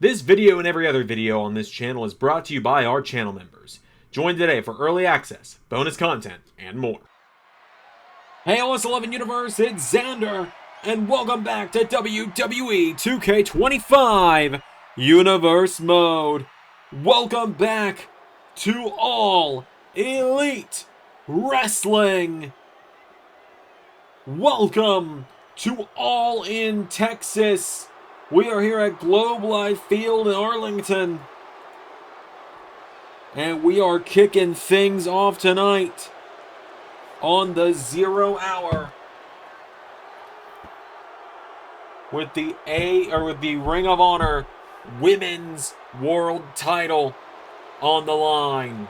This video and every other video on this channel is brought to you by our channel members. Join today for early access, bonus content, and more. Hey OS11 Universe, it's Xander, and welcome back to WWE 2K25 Universe Mode. Welcome back to All Elite Wrestling. Welcome to All in Texas. We are here at Globe Life Field in Arlington. And we are kicking things off tonight on the 0 hour with the Ring of Honor Women's World Title on the line.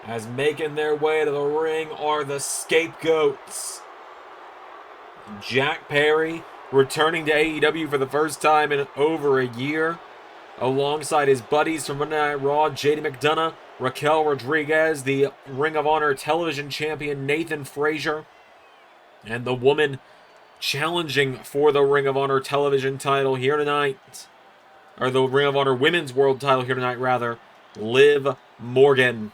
As making their way to the ring are the Scapegoats. Jack Perry returning to AEW for the first time in over a year, alongside his buddies from Monday Night Raw, JD McDonough, Raquel Rodriguez, the Ring of Honor television champion Nathan Frazier, and the woman challenging for the Ring of Honor television title here tonight, or the Ring of Honor Women's World title here tonight, rather, Liv Morgan.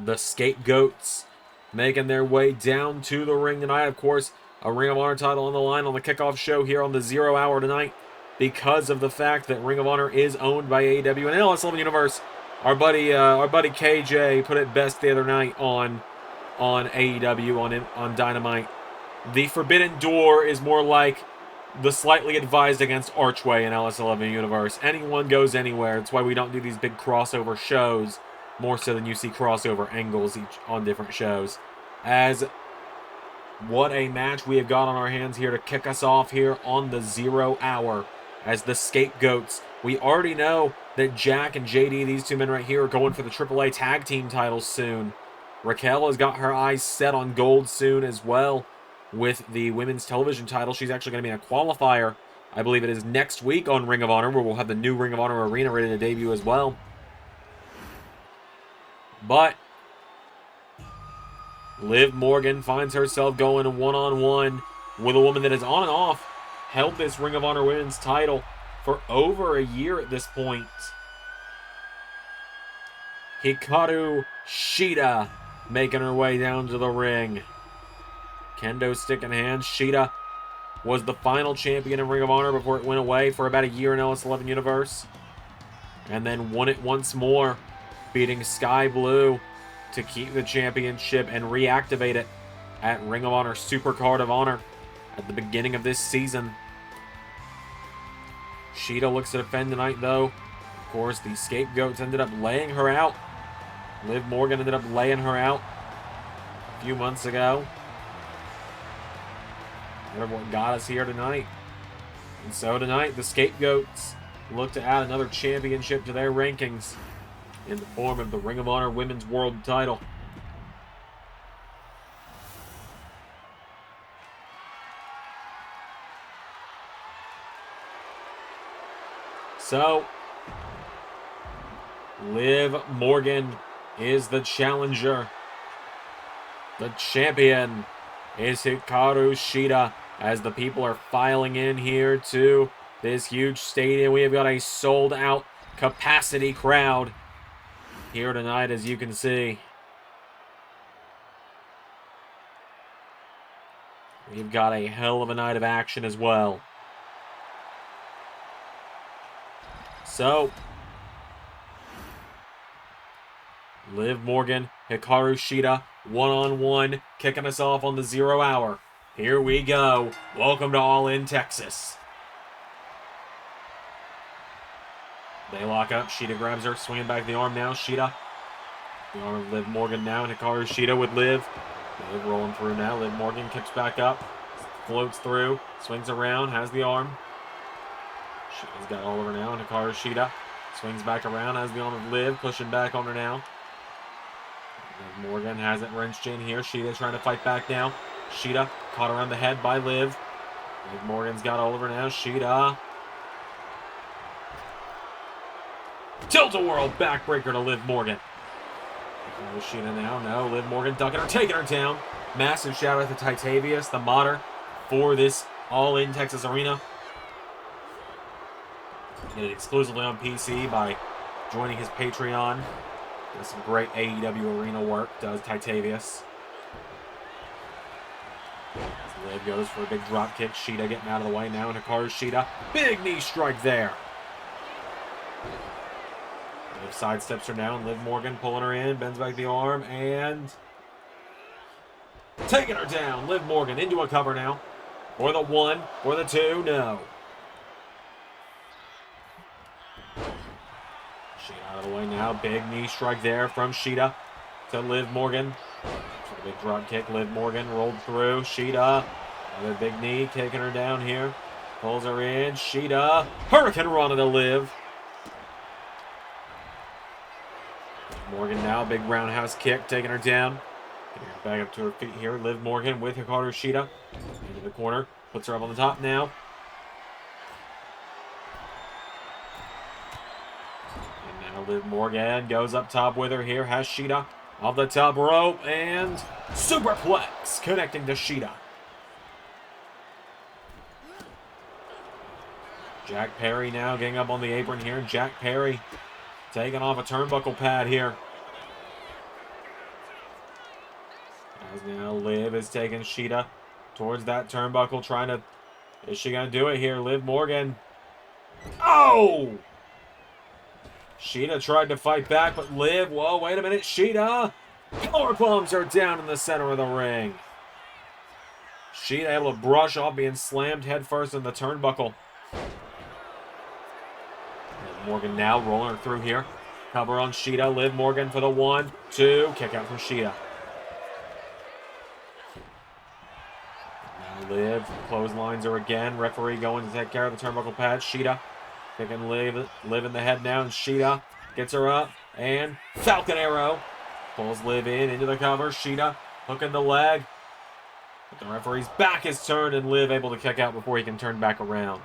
The Scapegoats making their way down to the ring tonight. Of course, a Ring of Honor title on the line on the kickoff show here on the 0 hour tonight, because of the fact that Ring of Honor is owned by AEW and LS11 Universe. Our buddy KJ put it best the other night on AEW on Dynamite. The Forbidden Door is more like the slightly advised against Archway in LS11 Universe. Anyone goes anywhere. That's why we don't do these big crossover shows, more so than you see crossover angles each on different shows. As what a match we have got on our hands here to kick us off here on the 0 hour as the Scapegoats. We already know that Jack and JD, these two men right here, are going for the AAA tag team titles soon. Raquel has got her eyes set on gold soon as well with the women's television title. She's actually going to be in a qualifier. I believe it is next week on Ring of Honor, where we'll have the new Ring of Honor Arena ready to debut as well. But Liv Morgan finds herself going one-on-one with a woman that is on and off held this Ring of Honor Women's title for over a year at this point. Hikaru Shida making her way down to the ring. Kendo stick in hand. Shida was the final champion in Ring of Honor before it went away for about a year in LS11 Universe. And then won it once more, beating Sky Blue to keep the championship and reactivate it at Ring of Honor Supercard of Honor at the beginning of this season. Shida looks to defend tonight, though. Of course, the Scapegoats ended up laying her out. Liv Morgan ended up laying her out a few months ago. That's what got us here tonight. And so tonight, the Scapegoats look to add another championship to their rankings in the form of the Ring of Honor Women's World title. So, Liv Morgan is the challenger. The champion is Hikaru Shida, as the people are filing in here to this huge stadium. We have got a sold-out capacity crowd here tonight, as you can see. We've got a hell of a night of action as well. So, Liv Morgan, Hikaru Shida, one-on-one, kicking us off on the 0 hour. Here we go. Welcome to All in Texas. They lock up. Shida grabs her, swinging back the arm now. Shida. The arm of Liv Morgan now. And Hikaru Shida with Liv. Liv rolling through now. Liv Morgan kicks back up. Floats through. Swings around. Has the arm. Shida's got all over now. And Hikaru Shida swings back around. Has the arm of Liv. Pushing back on her now. Liv Morgan has it wrenched in here. Shida trying to fight back now. Shida caught around the head by Liv. Liv Morgan's got all over now. Shida. Tilt-a-whirl backbreaker to Liv Morgan. Shida now. No, Liv Morgan ducking her, taking her down. Massive shout out to Titavius, the modder, for this All in Texas Arena. Get it exclusively on PC by joining his Patreon. Does some great AEW arena work, does Titavius. As Liv goes for a big drop kick. Shida getting out of the way now, and Hikaru Shida. Big knee strike there. Liv sidesteps her now, and Liv Morgan pulling her in, bends back the arm, and taking her down. Liv Morgan into a cover now. For the 1, for the 2, no. Shida out of the way now. Big knee strike there from Shida to Liv Morgan. For the big drop kick. Liv Morgan rolled through. Shida. Another big knee. Taking her down here. Pulls her in. Shida. Hurricane Rana to Liv. Morgan now. Big roundhouse kick. Taking her down. Getting her back up to her feet here. Liv Morgan with Hikaru Shida. Into the corner. Puts her up on the top now. Liv Morgan goes up top with her here. Has Shida off the top rope. And superplex connecting to Shida. Jack Perry now getting up on the apron here. Jack Perry taking off a turnbuckle pad here. As now Liv is taking Shida towards that turnbuckle. Trying to... Is she going to do it here? Liv Morgan. Oh! Shida tried to fight back, but Liv, whoa, wait a minute, Shida power bombs her down in the center of the ring. Shida able to brush off being slammed headfirst in the turnbuckle. Liv Morgan now rolling her through here. Cover on Shida. Liv Morgan for the 1, 2. Kick out from Shida. Now Liv clotheslines her again. Referee going to take care of the turnbuckle pad. Shida kicking Liv in the head now, and Shida gets her up, and Falcon Arrow pulls Liv into the cover. Shida hooking the leg, but the referee's back is turned, and Liv able to kick out before he can turn back around.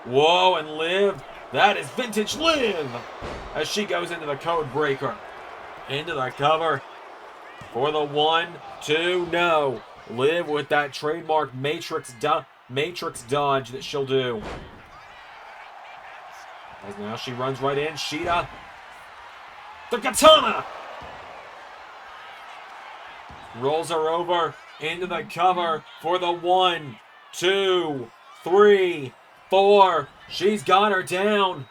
Whoa, and Liv, that is vintage Liv, as she goes into the code breaker. Into the cover for the 1, 2, no. Liv with that trademark Matrix dodge that she'll do. As now she runs right in. Shida. The katana. Rolls her over into the cover for the 1, 2, 3, 4. She's got her down.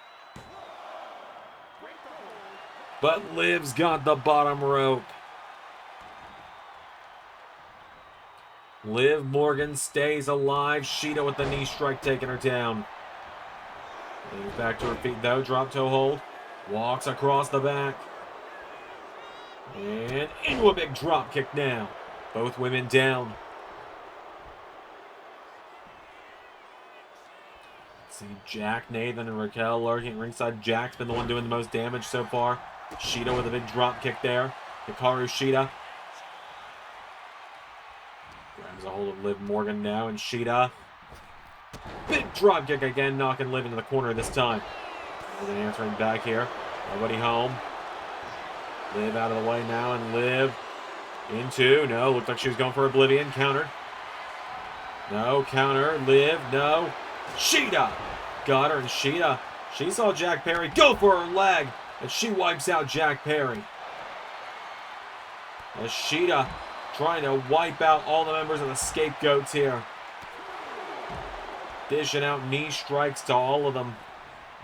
But Liv's got the bottom rope. Liv Morgan stays alive. Shida with the knee strike taking her down. Back to her feet though. Drop toe hold. Walks across the back. And into a big drop kick now. Both women down. Let's see Jack, Nathan, and Raquel lurking ringside. Jack's been the one doing the most damage so far. Shida with a big drop kick there. Hikaru Shida grabs a hold of Liv Morgan now, and Shida. Big drop kick again, knocking Liv into the corner this time. Morgan answering back here. Nobody home. Liv out of the way now, and Liv into. No, looked like she was going for Oblivion. Counter. No, counter. Liv, no. Shida got her, and Shida. She saw Jack Perry go for her leg, and she wipes out Jack Perry. As Shida trying to wipe out all the members of the Scapegoats here. Dishing out knee strikes to all of them.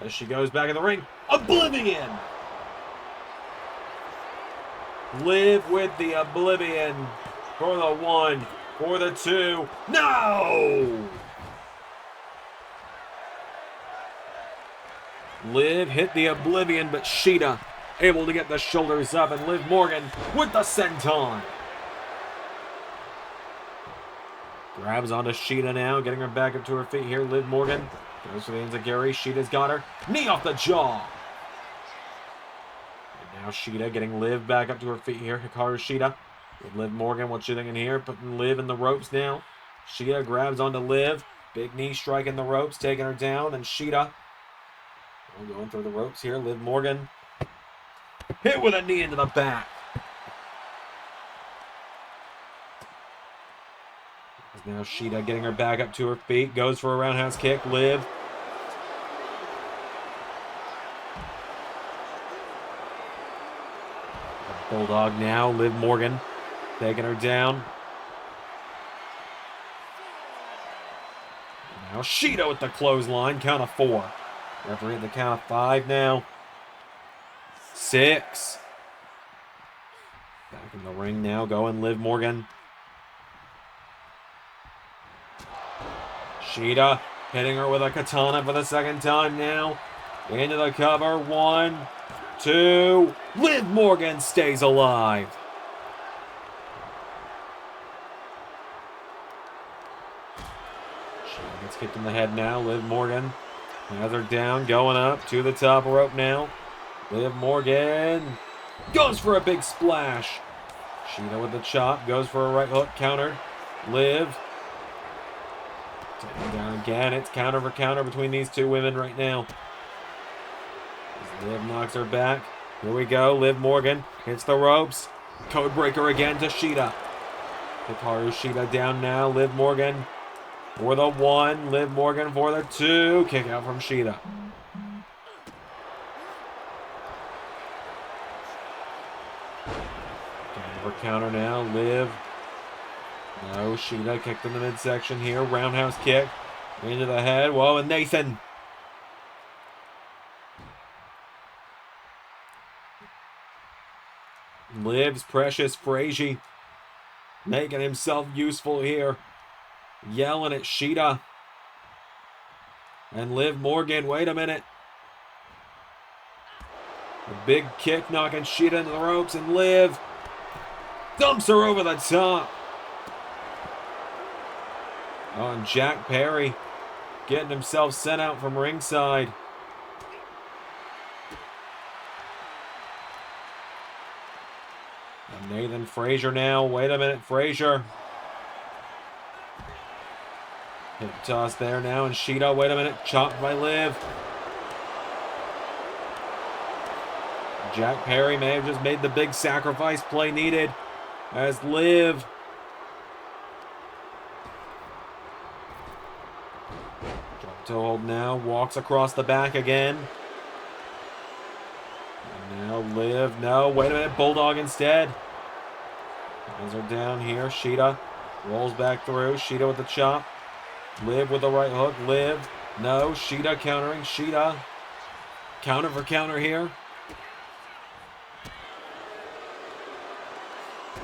As she goes back in the ring. Oblivion! Liv with the Oblivion. For the 1, for the 2. No! Liv hit the Oblivion, but Shida able to get the shoulders up, and Liv Morgan with the senton. Grabs onto Shida now, getting her back up to her feet here. Liv Morgan goes for the enziguri. Shida's got her. Knee off the jaw. And now Shida getting Liv back up to her feet here. Hikaru Shida with Liv Morgan. What's she thinking here? Putting Liv in the ropes now. Shida grabs onto Liv. Big knee striking the ropes, taking her down. And Shida going through the ropes here. Liv Morgan hit with a knee into the back. Now Shida getting her back up to her feet. Goes for a roundhouse kick. Liv. Bulldog now. Liv Morgan taking her down. Now Shida with the clothesline. Count of 4. Referee at the count of 5 now. 6. Back in the ring now. Going Liv Morgan. Shida hitting her with a katana for the second time now. Into the cover. 1, 2. Liv Morgan stays alive. Shida gets kicked in the head now. Liv Morgan has her down. Going up to the top rope now. Liv Morgan goes for a big splash. Shida with the chop. Goes for a right hook. Countered. Liv. Taking down again. It's counter for counter between these two women right now. As Liv knocks her back. Here we go. Liv Morgan hits the ropes. Code breaker again to Shida. Hikaru Shida down now. Liv Morgan for the 1. Liv Morgan for the 2. Kick out from Shida. Counter now. Liv. No, Shida kicked in the midsection here. Roundhouse kick. Into the head. Whoa, and Nathan. Liv's precious Frazier making himself useful here. Yelling at Shida. And Liv Morgan, wait a minute. A big kick knocking Shida into the ropes, and Liv dumps her over the top. Oh, and Jack Perry getting himself sent out from ringside. And Nathan Frazier now. Wait a minute, Frazier. Hip toss there now, and Shida, wait a minute, chopped by Liv. Jack Perry may have just made the big sacrifice play needed. As Liv drop toe hold now, walks across the back again. And now Liv, no, wait a minute, Bulldog instead. Has her down here, Shida rolls back through, Shida with the chop. Liv with the right hook, Liv, no, Shida countering, Shida. Counter for counter here.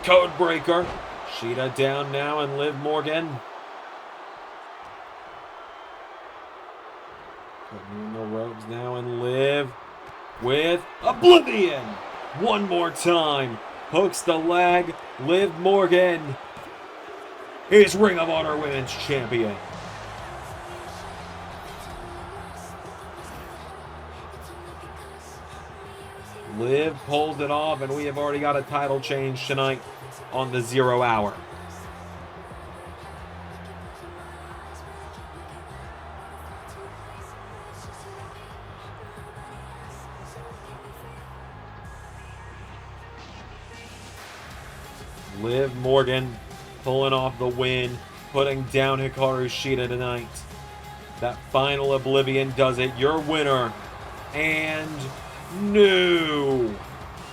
Code breaker. Shida down now, and Liv Morgan. Putting in the ropes now, and Liv with Oblivion. One more time. Hooks the leg. Liv Morgan is Ring of Honor Women's Champion. Liv pulls it off, and we have already got a title change tonight on the 0 hour. Liv Morgan pulling off the win, putting down Hikaru Shida tonight. That final Oblivion does it. Your winner and new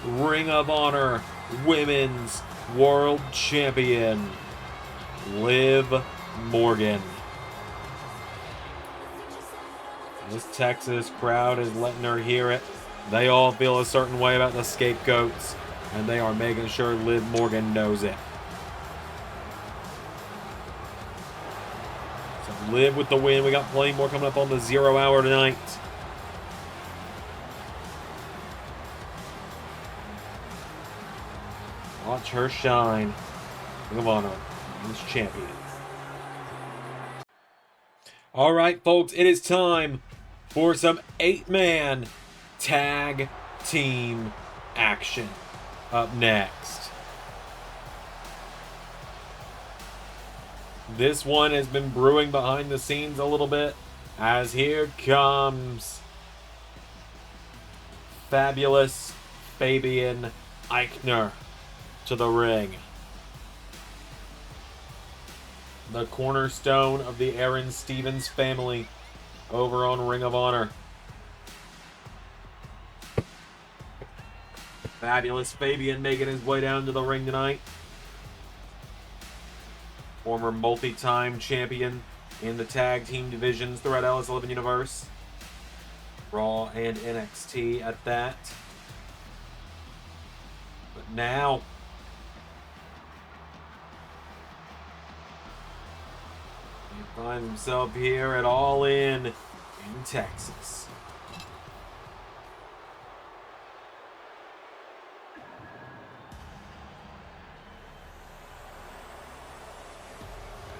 Ring of Honor Women's World Champion, Liv Morgan. This Texas crowd is letting her hear it. They all feel a certain way about the scapegoats, and they are making sure Liv Morgan knows it. So Liv with the win. We got plenty more coming up on the 0 hour tonight. Watch her shine. Ring of Honor Women's Champion. All right, folks, it is time for some 8-man tag team action. Up next. This one has been brewing behind the scenes a little bit, as here comes Fabulous Fabian Eichner to the ring. the cornerstone of the Aron Stevens family over on Ring of Honor. Fabulous Fabian making his way down to the ring tonight. Former multi-time champion in the tag team divisions throughout LS11 Universe. Raw and NXT at that. But now, he finds himself here at All In Texas.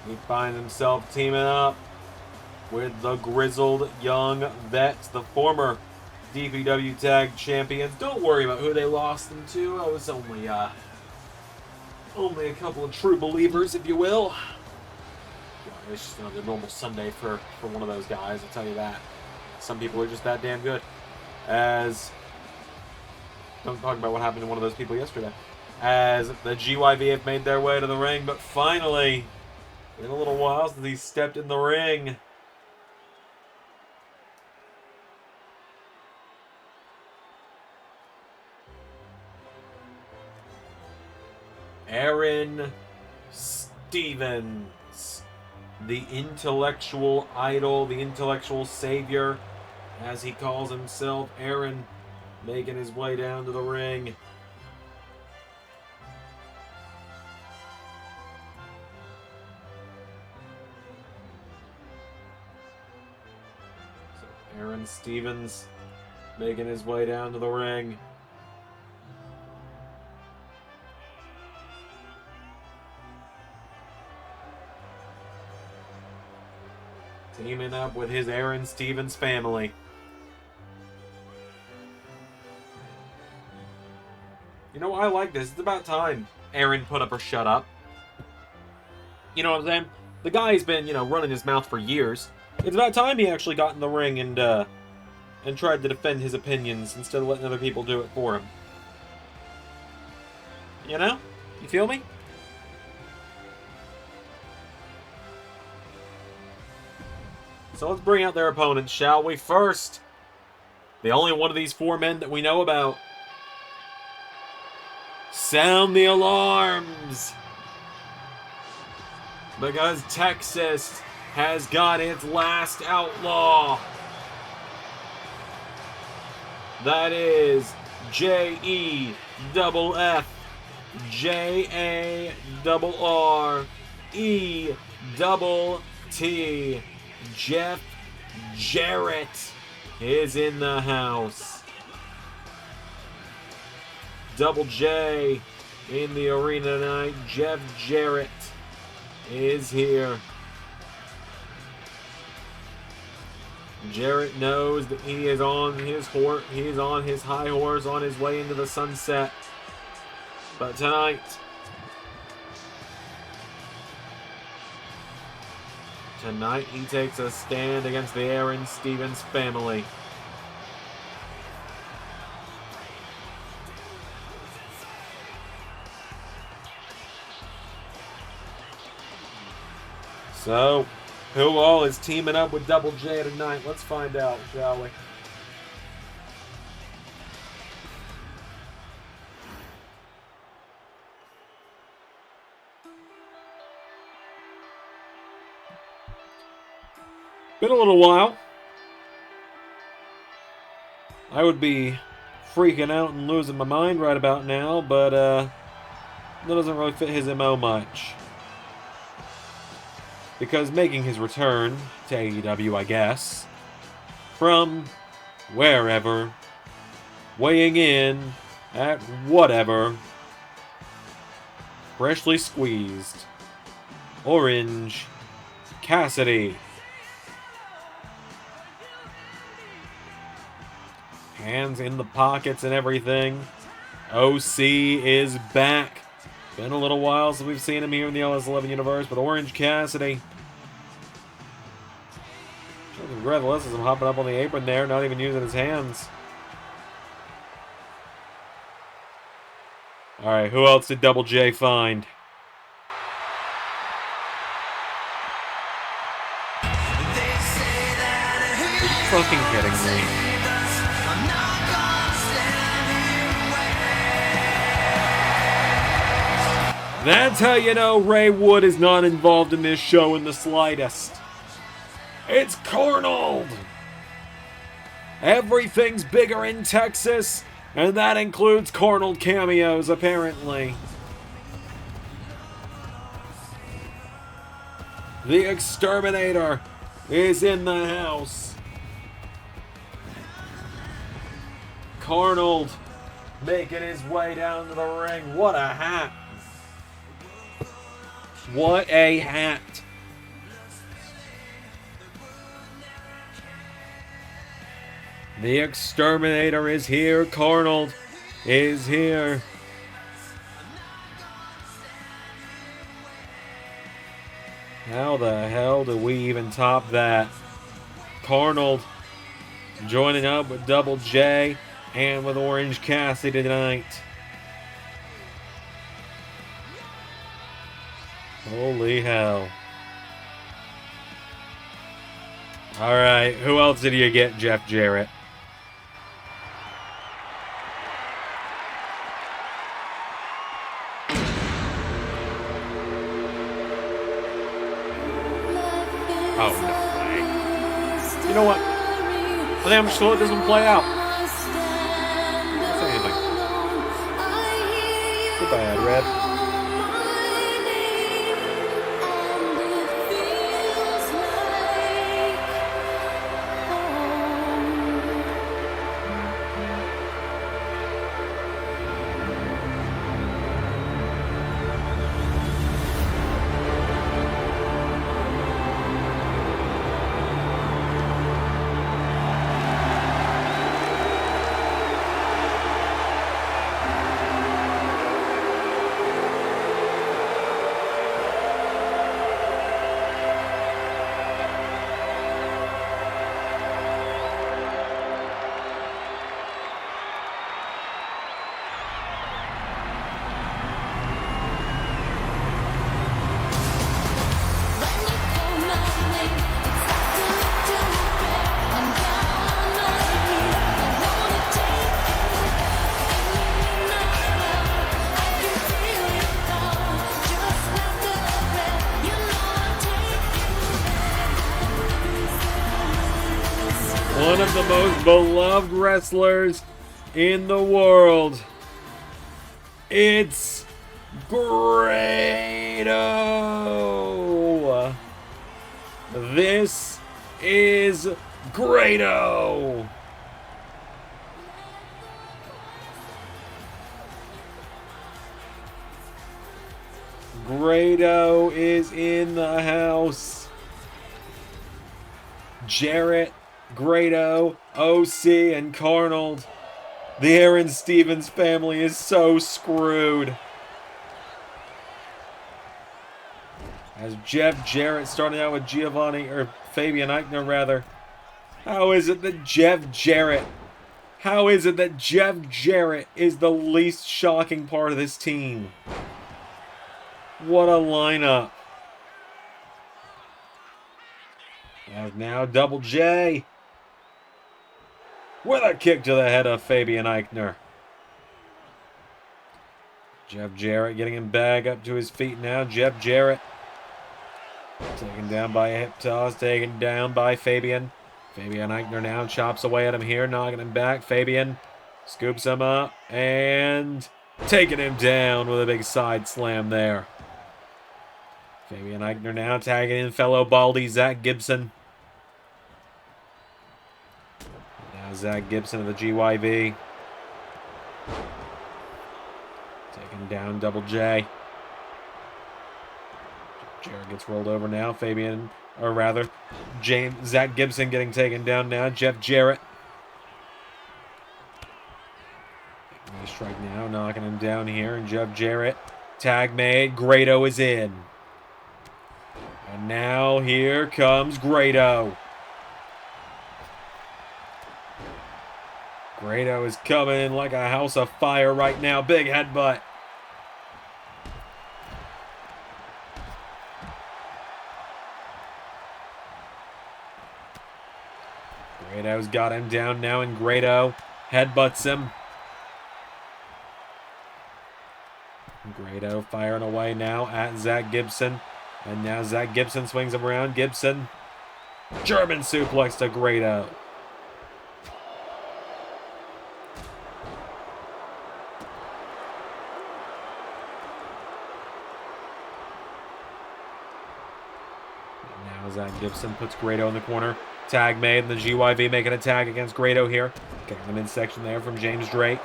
He finds himself teaming up with the grizzled young vets, the former DPW Tag Champions. Don't worry about who they lost them to. I was only a couple of true believers, if you will. Yeah, it's just another normal Sunday for one of those guys, I'll tell you that. Some people are just that damn good. Don't talk about what happened to one of those people yesterday. As the GYV have made their way to the ring, but finally, in a little while since he stepped in the ring. Aron Stevens, the intellectual idol, the intellectual savior, as he calls himself. Aron making his way down to the ring. So Aron Stevens making his way down to the ring. Teaming up with his Aron Stevens family. You know, I like this. It's about time Aron put up or shut up. You know what I'm saying? The guy's been, running his mouth for years. It's about time he actually got in the ring and tried to defend his opinions instead of letting other people do it for him. You know? You feel me? So let's bring out their opponents, shall we? First, the only one of these four men that we know about. Sound the alarms! Because Texas has got its last outlaw. That is JEFFJARRETT. Jeff Jarrett is in the house. Double J in the arena tonight. Jeff Jarrett is here. Jarrett knows that he is on his horse. He is on his high horse on his way into the sunset. But tonight, he takes a stand against the Aron Stevens family. So, who all is teaming up with Double J tonight? Let's find out, shall we? Been a little while. I would be freaking out and losing my mind right about now, but that doesn't really fit his MO much. Because making his return to AEW, I guess, from wherever, weighing in at whatever, freshly squeezed, Orange Cassidy. Hands in the pockets and everything. OC is back. Been a little while since we've seen him here in the LS11 universe, but Orange Cassidy. Congratulations, I'm hopping up on the apron there, not even using his hands. Alright, who else did Double J find? you fucking kidding me? That's how you know Ray Wood is not involved in this show in the slightest. It's Carnold! Everything's bigger in Texas, and that includes Carnold cameos, apparently. The Exterminator is in the house. Carnold making his way down to the ring. What a hat. What a hat. The Exterminator is here. Carnold is here. How the hell do we even top that? Carnold joining up with Double J and with Orange Cassidy tonight. Holy hell. Alright, who else did you get, Jeff Jarrett? Oh, no way. You know what? I think I'm just gonna let this one play out. Don't say anything. Goodbye, Red. One of the most beloved wrestlers in the world. It's Grado. This is Grado. Grado is in the house. Jarrett, Grado, OC, and Carnold. The Aron Stevens family is so screwed. As Jeff Jarrett starting out with Fabian Eichner rather. How is it that Jeff Jarrett is the least shocking part of this team? What a lineup. As now Double J with a kick to the head of Fabian Eichner. Jeff Jarrett getting him back up to his feet now. Jeff Jarrett taken down by a hip toss, taken down by Fabian. Fabian Eichner now chops away at him here, knocking him back. Fabian scoops him up and taking him down with a big side slam there. Fabian Eichner now tagging in fellow Baldy Zach Gibson. Now Zach Gibson of the GYV. Taking down Double J. Jarrett gets rolled over now. Zach Gibson getting taken down now. Jeff Jarrett. Knee strike now, knocking him down here. And Jeff Jarrett. Tag made. Grado is in. And now here comes Grado. Grado is coming in like a house of fire right now. Big headbutt. Grado's got him down now, and Grado headbutts him. Grado firing away now at Zach Gibson. And now Zach Gibson swings him around. Gibson, German suplex to Grado. Now Zach Gibson puts Grado in the corner. Tag made, and the GYV making a tag against Grado here. Getting the midsection there from James Drake.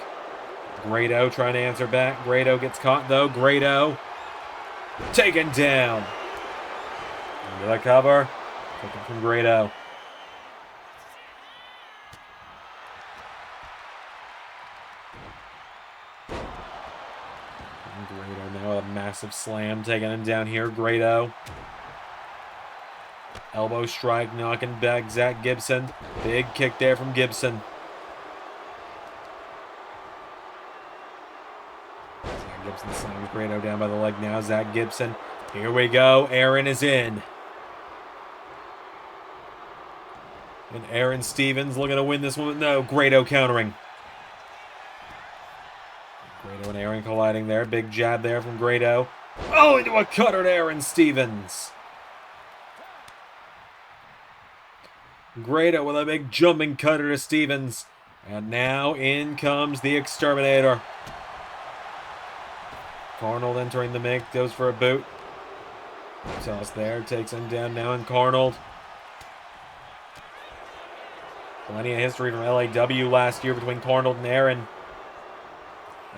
Grado trying to answer back. Grado gets caught though. Grado taken down. Into the cover. Taken from Grado. And Grado now with a massive slam taking him down here. Grado. Elbow strike knocking back Zach Gibson. Big kick there from Gibson. Zach Gibson slams Grado down by the leg now. Zach Gibson. Here we go. Aron is in. And Aron Stevens looking to win this one. No, Grado countering. Grado and Aron colliding there. Big jab there from Grado. Oh, into a cutter to Aron Stevens. Grado with a big jumping cutter to Stevens. And now in comes the Exterminator. Carnold entering the mix. Goes for a boot. Toss there. Takes him down now. And Carnold. Plenty of history from LAW last year between Carnold and Aron.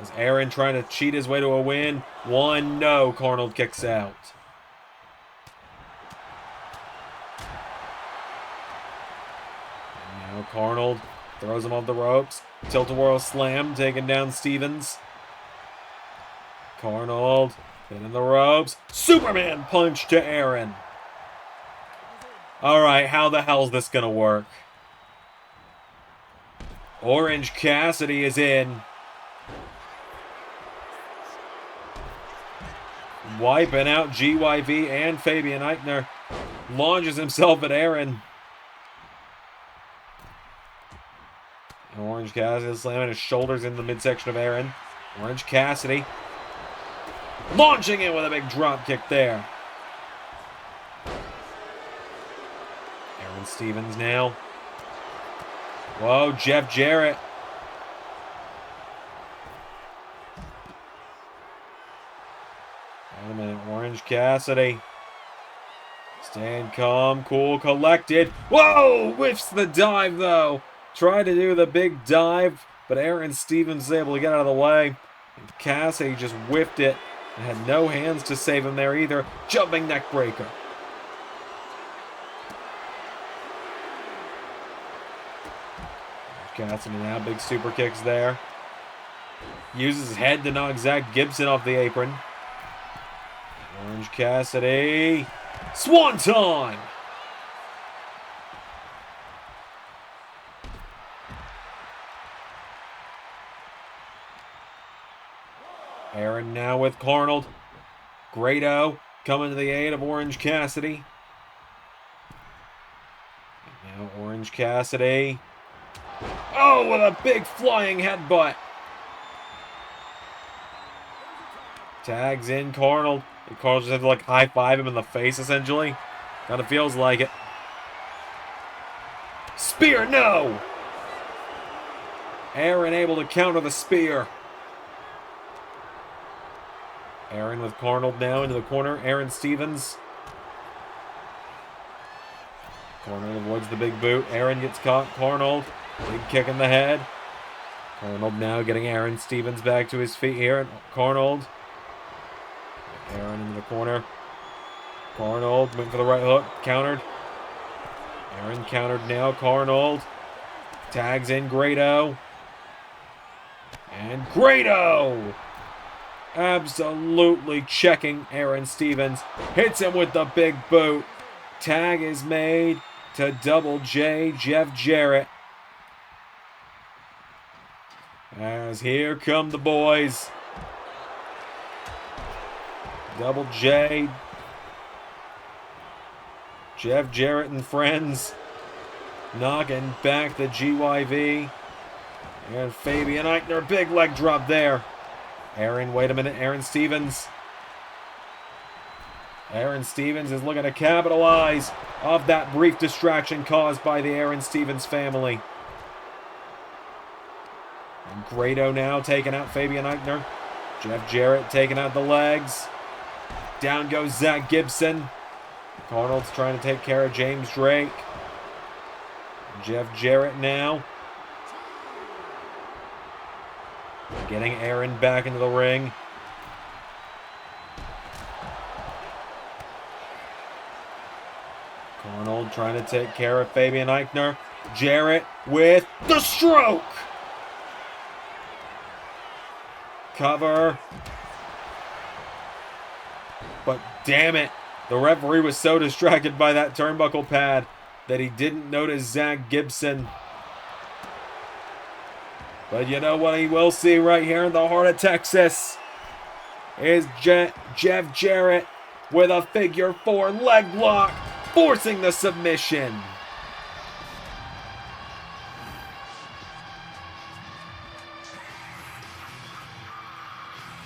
As Aron trying to cheat his way to a win. One, no. Carnold kicks out. And now Carnold throws him off the ropes. Tilt-a-whirl slam, taking down Stevens. Carnold hitting the ropes. Superman punch to Aron. Alright, how the hell is this going to work? Orange Cassidy is in. Wiping out GYV and Fabian Eichner. Launches himself at Aron. Orange Cassidy slamming his shoulders in the midsection of Aron. Orange Cassidy launching in with a big drop kick there. Aron Stevens now. Whoa, Jeff Jarrett. Wait a minute, Orange Cassidy. Stand calm, cool, collected. Whoa, whiffs the dive though. Tried to do the big dive, but Aron Stevens was able to get out of the way. And Cassidy just whiffed it and had no hands to save him there either. Jumping neck breaker. Cassidy now, big super kicks there. Uses his head to knock Zach Gibson off the apron. Orange Cassidy. Swanton! Aron now with Carnold. Grado coming to the aid of Orange Cassidy. And now Orange Cassidy. Oh, with a big flying headbutt. Tags in Carnold. Carnold just had to like high-five him in the face, essentially. Kind of feels like it. Spear, no! Aron able to counter the spear. Aron with Carnold now into the corner. Aron Stevens. Carnold avoids the big boot. Aron gets caught. Carnold. Big kick in the head. Carnold now getting Aron Stevens back to his feet here. Carnold. Aron into the corner. Carnold went for the right hook. Countered. Aron countered now. Carnold. Tags in Grado. And Grado! Absolutely checking Aron Stevens. Hits him with the big boot. Tag is made to Double J, Jeff Jarrett. As here come the boys. Double J, Jeff Jarrett and friends. knocking back the GYV. And Fabian Eichner, big leg drop there. Wait a minute, Aron Stevens. Aron Stevens is looking to capitalize off that brief distraction caused by the Aron Stevens family. And Grado now taking out Fabian Eichner. Jeff Jarrett taking out the legs. Down goes Zach Gibson. Arnold's trying to take care of James Drake. Jeff Jarrett now. Getting Aron back into the ring. Arnold trying to take care of Fabian Eichner. Jarrett with the stroke. Cover. But damn it, the referee was so distracted by that turnbuckle pad that he didn't notice Zach Gibson. But you know what he will see right here in the heart of Texas is Jeff Jarrett with a figure 4 leg lock, forcing the submission.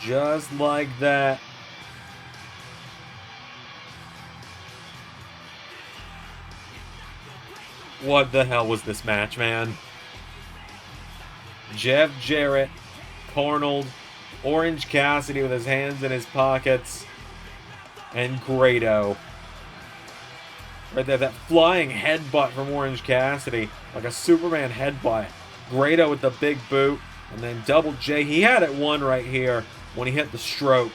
Just like that. What the hell was this match, man? Jeff Jarrett, Arnold, Orange Cassidy with his hands in his pockets, and Grado. Right there, that flying headbutt from Orange Cassidy, like a Superman headbutt. Grado with the big boot, and then Double J. He had it won right here when he hit the stroke.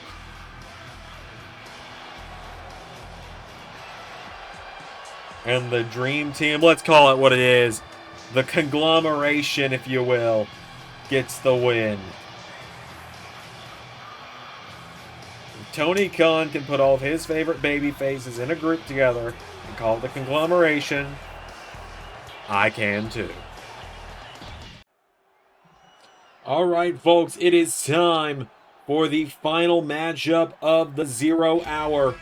And the Dream Team, let's call it what it is, the conglomeration, if you will, gets the win. Tony Khan can put all of his favorite baby faces in a group together and call it the conglomeration. I can too. Alright folks, it is time for the final matchup of the 0 hour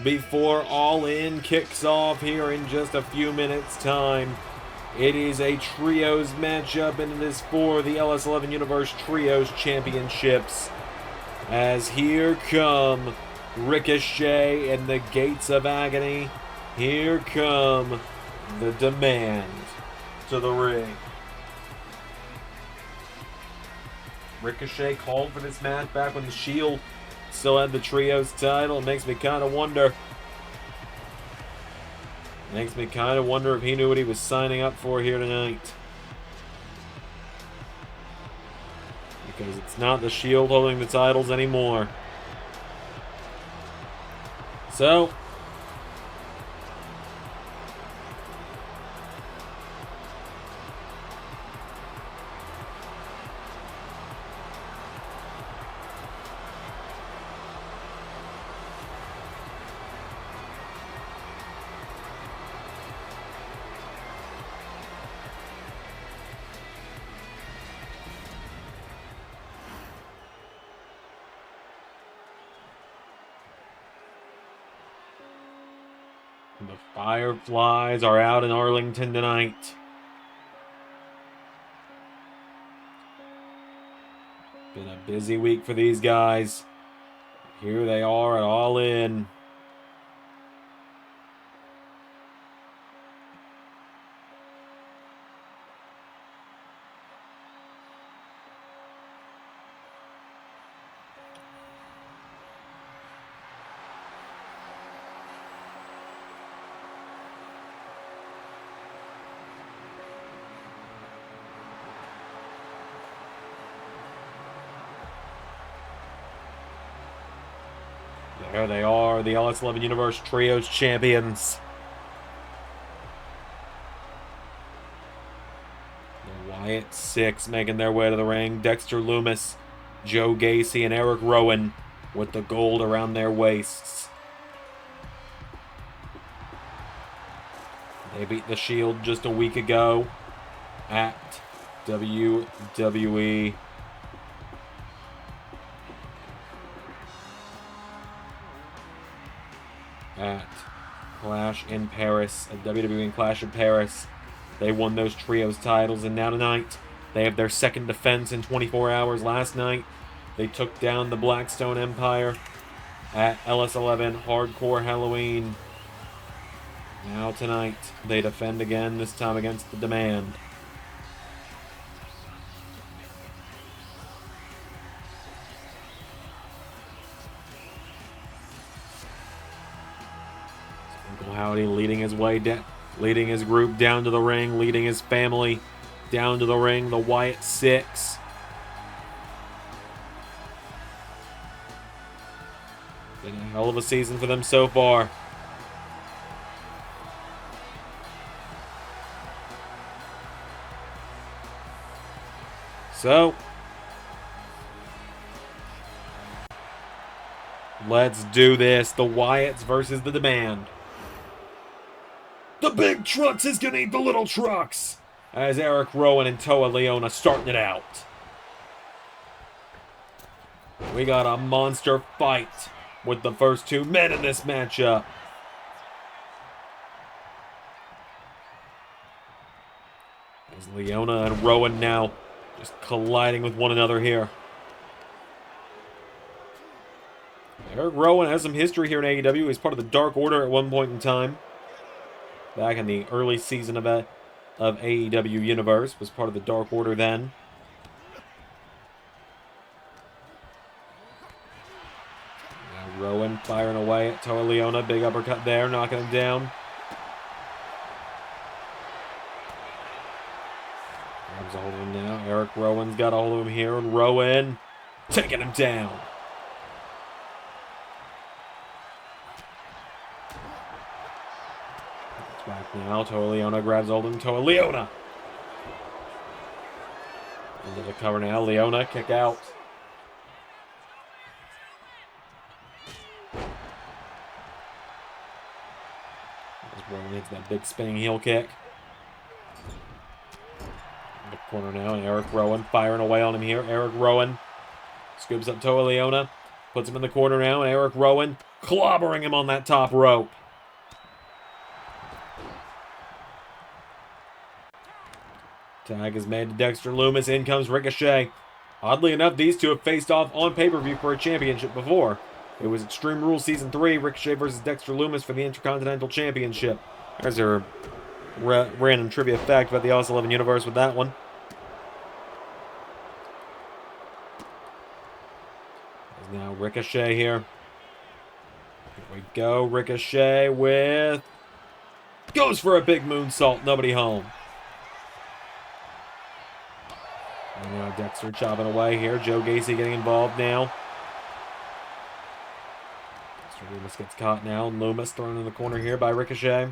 before All In kicks off here in just a few minutes time. It is a trios matchup, and it is for the LS11 Universe Trios Championships. As here come Ricochet and the Gates of Agony. Here come the Demand to the ring. Ricochet called for this match back when the Shield still had the trios title. It makes me kind of wonder. Makes me kind of wonder if he knew what he was signing up for here tonight. Because it's not the Shield holding the titles anymore. So, the Fireflies are out in Arlington tonight. Been a busy week for these guys. Here they are at All In. There they are, the LS11 Universe Trios Champions. The Wyatt Sicks making their way to the ring. Dexter Lumis, Joe Gacy, and Eric Rowan with the gold around their waists. They beat the Shield just a week ago at WWE. At Clash in Paris, at WWE Clash in Paris They won those trios titles, and now tonight, they have their second defense in 24 hours. Last night, they took down the Blackstone Empire at LS11 Hardcore Halloween. Now tonight, they defend again, this time against the Demand. Uncle Howdy leading his way down, leading his group down to the ring, leading his family down to the ring, the Wyatt Sicks. Been a hell of a season for them so far. So, let's do this. The Wyatts versus the Demand. The big trucks is gonna eat the little trucks, as Eric Rowan and Toa Leona starting it out. We got a monster fight with the first two men in this matchup. As Leona and Rowan now just colliding with one another here. Eric Rowan has some history here in AEW. He's part of the Dark Order at one point in time. Back in the early season of AEW Universe. Was part of the Dark Order then. Now Rowan firing away at Toa Leona. Big uppercut there, knocking him down. Grabs a hold of him now. Eric Rowan's got a hold of him here. And Rowan taking him down. Back now, Toa Leona grabs hold of him. Toa Leona! Into the cover now. Leona, kick out. As Rowan hits that big spinning heel kick. In the corner now, and Eric Rowan firing away on him here. Eric Rowan scoops up Toa Leona. Puts him in the corner now, and Eric Rowan clobbering him on that top rope. Tag is made to Dexter Lumis. In comes Ricochet. Oddly enough, these two have faced off on pay-per-view for a championship before. It was Extreme Rules Season 3, Ricochet versus Dexter Lumis for the Intercontinental Championship. There's a random trivia fact about the LS11 universe with that one. There's now Ricochet here. Here we go. Ricochet with... goes for a big moonsault. Nobody home. And now Dexter chopping away here. Joe Gacy getting involved now. Dexter Lumis gets caught now. Lumis thrown in the corner here by Ricochet.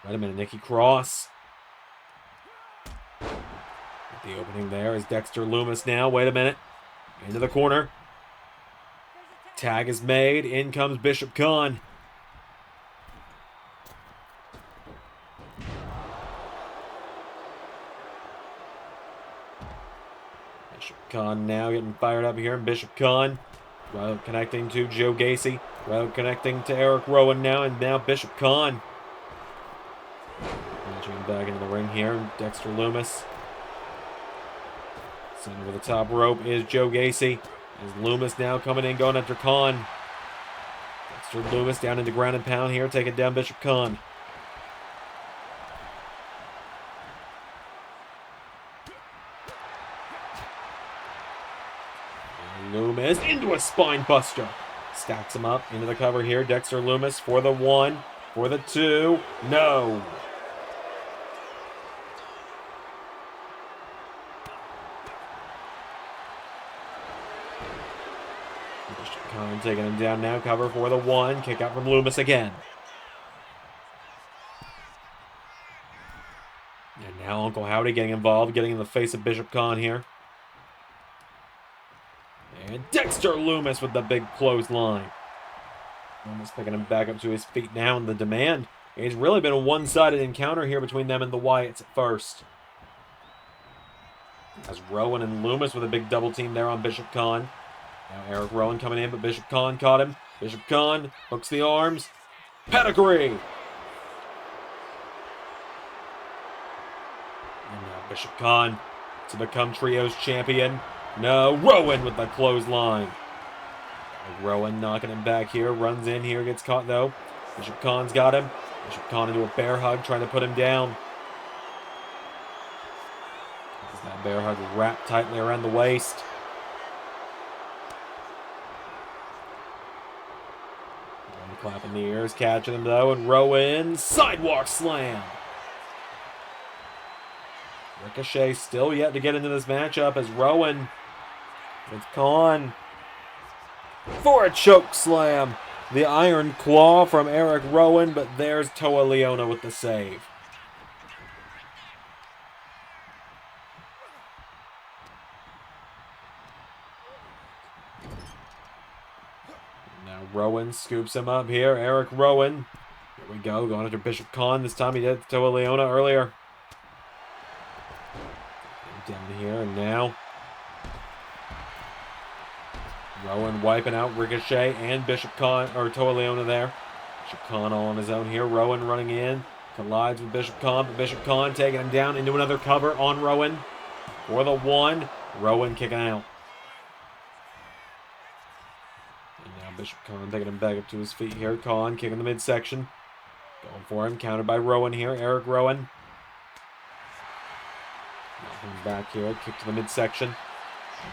Wait a minute, Nikki Cross. The opening there is Dexter Lumis now. Wait a minute. Into the corner. Tag is made. In comes Bishop Khan. Bishop Khan now getting fired up here. Bishop Khan connecting to Joe Gacy. Connecting to Eric Rowan now. And now Bishop Khan. Launching him back into the ring here. Dexter Lumis. Sent over the top rope is Joe Gacy. Is Lumis now coming in, going after Khan. Dexter Lumis down into ground and pound here, taking down Bishop Khan. Lumis into a spine buster. Stacks him up into the cover here. Dexter Lumis for the 1, for the 2. No. Bishop Khan taking him down now. Cover for the 1. Kick out from Lumis again. And now Uncle Howdy getting involved, getting in the face of Bishop Khan here. And Dexter Lumis with the big clothesline. Lumis picking him back up to his feet now in the Demand. It's really been a one-sided encounter here between them and the Wyatts at first. As Rowan and Lumis with a big double team there on Bishop Khan. Now Eric Rowan coming in, but Bishop Khan caught him. Bishop Khan hooks the arms. Pedigree! And now Bishop Khan to become Trios champion. No, Rowan with the clothesline. Rowan knocking him back here. Runs in here, gets caught though. Bishop Khan's got him. Bishop Khan into a bear hug, trying to put him down. That bear hug wrapped tightly around the waist. Rowan clapping the ears, catching him though, and Rowan sidewalk slam. Ricochet still yet to get into this matchup as Rowan gets Khan for a choke slam. The Iron Claw from Eric Rowan, but there's Toa Leona with the save. Now Rowan scoops him up here. Eric Rowan. Here we go. Going after Bishop Khan. This time he did Toa Leona earlier. Down here and now Rowan wiping out Ricochet and Bishop Khan, or Toa Leona there. Bishop Khan all on his own here. Rowan running in. Collides with Bishop Khan, but Bishop Khan taking him down into another cover on Rowan. For the one. Rowan kicking out. And now Bishop Khan taking him back up to his feet here. Khan kicking the midsection. Going for him. Countered by Rowan here. Eric Rowan. Now comes back here. Kick to the midsection.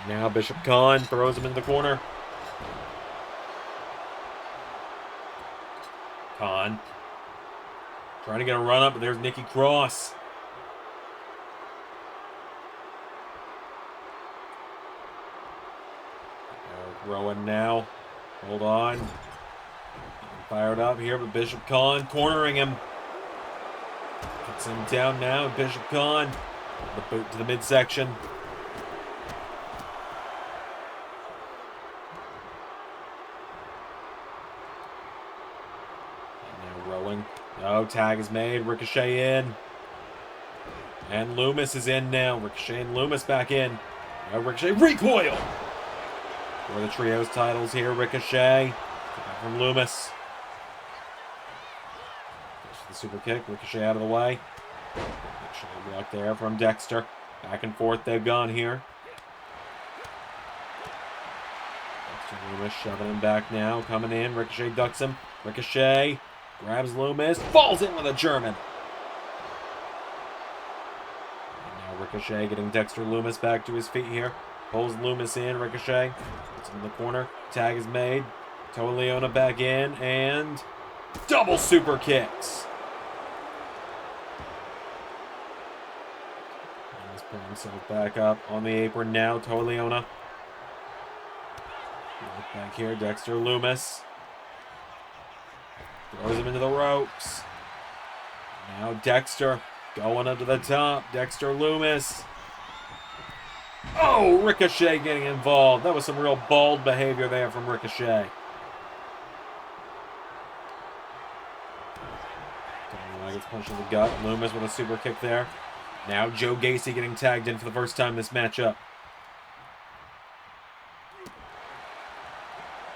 Now Bishop Khan throws him into the corner. Khan trying to get a run up, but there's Nikki Cross. Eric Rowan now. Hold on. Fired up here, but Bishop Khan cornering him. Gets him down now. Bishop Khan. The boot to the midsection. No, tag is made. Ricochet in. And Loomis is in now. Ricochet and Loomis back in. Now Ricochet recoil. For the trios titles here. Ricochet. From Loomis. Goes for the super kick. Ricochet out of the way. Ricochet blocked there from Dexter. Back and forth they've gone here. Dexter and Loomis shoving him back now. Coming in. Ricochet ducks him. Ricochet. Grabs Loomis, falls in with a German. And now Ricochet getting Dexter Loomis back to his feet here. Pulls Loomis in, Ricochet. Puts him in the corner. Tag is made. Toa Leona back in, and double super kicks. And he's pulling himself back up on the apron now. Toa Leona. Back here, Dexter Loomis. Throws him into the ropes. Now Dexter going up to the top. Dexter Loomis. Oh, Ricochet getting involved. That was some real bald behavior there from Ricochet. Gets punched in the gut. Loomis with a super kick there. Now Joe Gacy getting tagged in for the first time this matchup.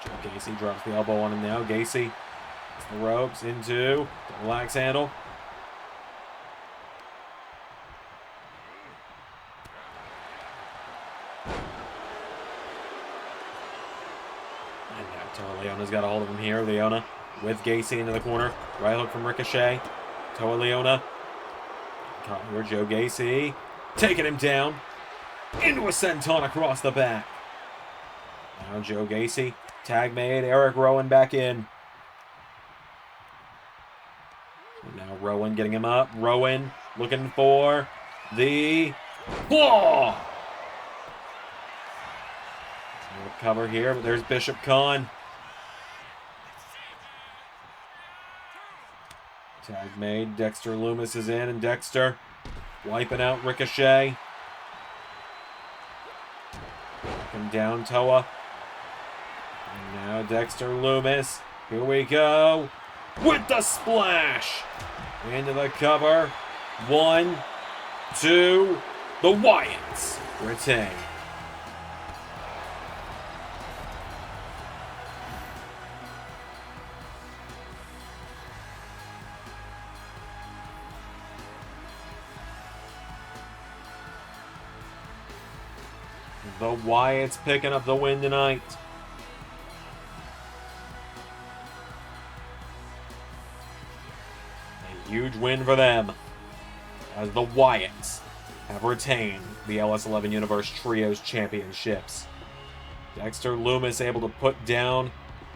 Joe Gacy drops the elbow on him now. Gacy. The ropes into the lax handle. And now Toa Leona's got a hold of him here. Leona with Gacy into the corner. Right hook from Ricochet. Toa Leona. Caught here, Joe Gacy. Taking him down. Into a senton across the back. Now Joe Gacy. Tag made. Eric Rowan back in. Now Rowan getting him up. Rowan looking for the claw. We'll cover here, but there's Bishop Khan. Tag made. Dexter Loomis is in, and Dexter wiping out Ricochet. Come down, Toa. And now Dexter Loomis. Here we go. With the splash. Into the cover. 1, 2. The Wyatts retain. The Wyatts picking up the win tonight. A huge win for them, as the Wyatts have retained the LS11 Universe Trios Championships. Dexter Lumis able to put down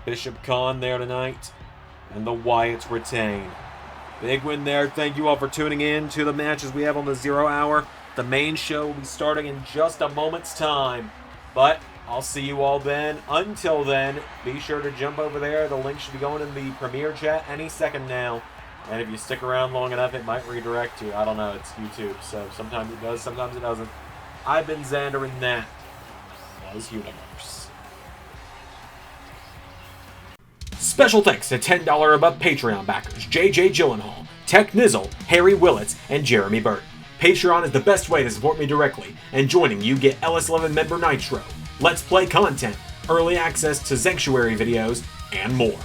Bishop Khan there tonight, and the Wyatts retain. Big win there. Thank you all for tuning in to the matches we have on the 0 hour. The main show will be starting in just a moment's time, but I'll see you all then. Until then, be sure to jump over there. The link should be going in the Premiere chat any second now. And if you stick around long enough, it might redirect you. I don't know. It's YouTube, so sometimes it does, sometimes it doesn't. I've been Xander, and that was Universe. Special thanks to $10 above Patreon backers JJ Gyllenhaal, Tech Nizzle, Harry Willetts, and Jeremy Burt. Patreon is the best way to support me directly, and joining you get LS11 member Nitro, Let's Play content, early access to Sanctuary videos, and more.